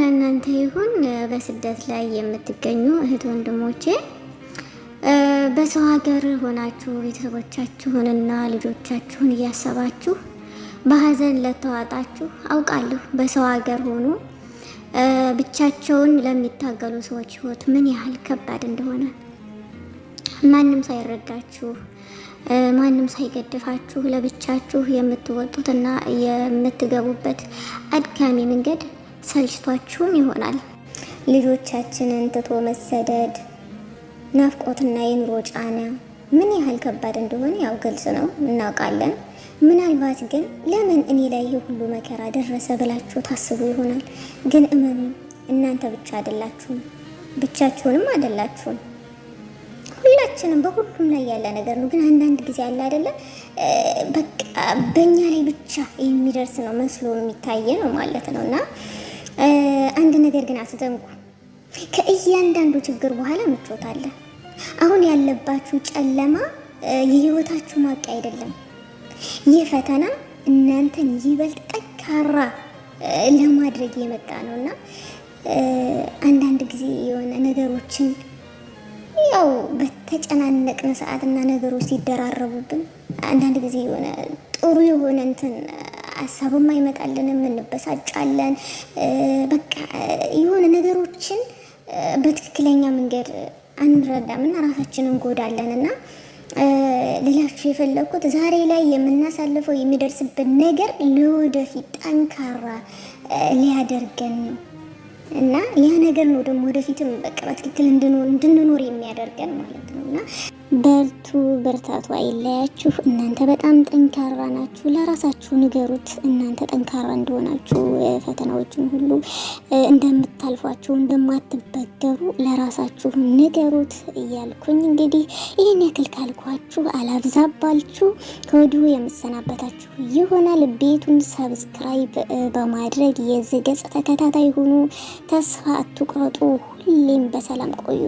ለእናንተ ይሁን። በስደት ላይ የምትገኙ እህት ወንድሞቼ፣ በሰው ሀገር ሆናችሁ ቤተሰቦቻችሁንና ልጆቻችሁን እያሰባችሁ በሀዘን ለተዋጣችሁ አውቃለሁ። በሰው ሀገር ሆኖ ብቻቸውን ለሚታገሉ ሰዎች ህይወት ምን ያህል ከባድ እንደሆነ ማንም ሳይረዳችሁ ማንም ሳይገድፋችሁ ለብቻችሁ የምትወጡትና የምትገቡበት አድካሚ መንገድ ሰልችቷችሁም ይሆናል። ልጆቻችንን ትቶ መሰደድ፣ ናፍቆትና የኑሮ ጫና ምን ያህል ከባድ እንደሆነ ያው ግልጽ ነው፣ እናውቃለን። ምናልባት ግን ለምን እኔ ላይ ይህ ሁሉ መከራ ደረሰ ብላችሁ ታስቡ ይሆናል። ግን እመኑ፣ እናንተ ብቻ አይደላችሁም፣ ብቻችሁንም አይደላችሁም። ሁላችንም በሁሉም ላይ ያለ ነገር ነው። ግን አንዳንድ ጊዜ አለ አይደለ፣ በቃ በእኛ ላይ ብቻ የሚደርስ ነው መስሎ የሚታየ ነው ማለት ነው። እና አንድ ነገር ግን አትዘንጉ፣ ከእያንዳንዱ ችግር በኋላ ምቾት አለ። አሁን ያለባችሁ ጨለማ የህይወታችሁ ማብቂያ አይደለም። ይህ ፈተና እናንተን ይበልጥ ጠንካራ ለማድረግ የመጣ ነው እና አንዳንድ ጊዜ የሆነ ነገሮችን ያው በተጨናነቅን ሰዓትና ነገሮች ሲደራረቡብን አንዳንድ ጊዜ የሆነ ጥሩ የሆነ እንትን ሀሳብም አይመጣልንም፣ እንበሳጫለን። በቃ የሆነ ነገሮችን በትክክለኛ መንገድ አንረዳም እና ራሳችንን እንጎዳለን። እና ልላችሁ የፈለኩት ዛሬ ላይ የምናሳልፈው የሚደርስብን ነገር ለወደፊት ጠንካራ ሊያደርገን ነው እና ያ ነገር ነው ደግሞ ወደፊትም በቃ በትክክል እንድንኖር የሚያደርገን ማለት ነው። እና በርቱ፣ ብርታቱ አይለያችሁ። እናንተ በጣም ጠንካራ ናችሁ። ለራሳችሁ ንገሩት፣ እናንተ ጠንካራ እንደሆናችሁ፣ ፈተናዎችን ሁሉ እንደምታልፏቸው፣ እንደማትበገሩ ለራሳችሁ ንገሩት እያልኩኝ እንግዲህ ይህን ያክል ካልኳችሁ አላብዛባችሁ፣ ከወዲሁ የምሰናበታችሁ ይሆናል። ቤቱን ሰብስክራይብ በማድረግ የዚህ ገጽ ተከታታይ ሁኑ። ተስፋ አትቁረጡ። ሁሌም በሰላም ቆዩ።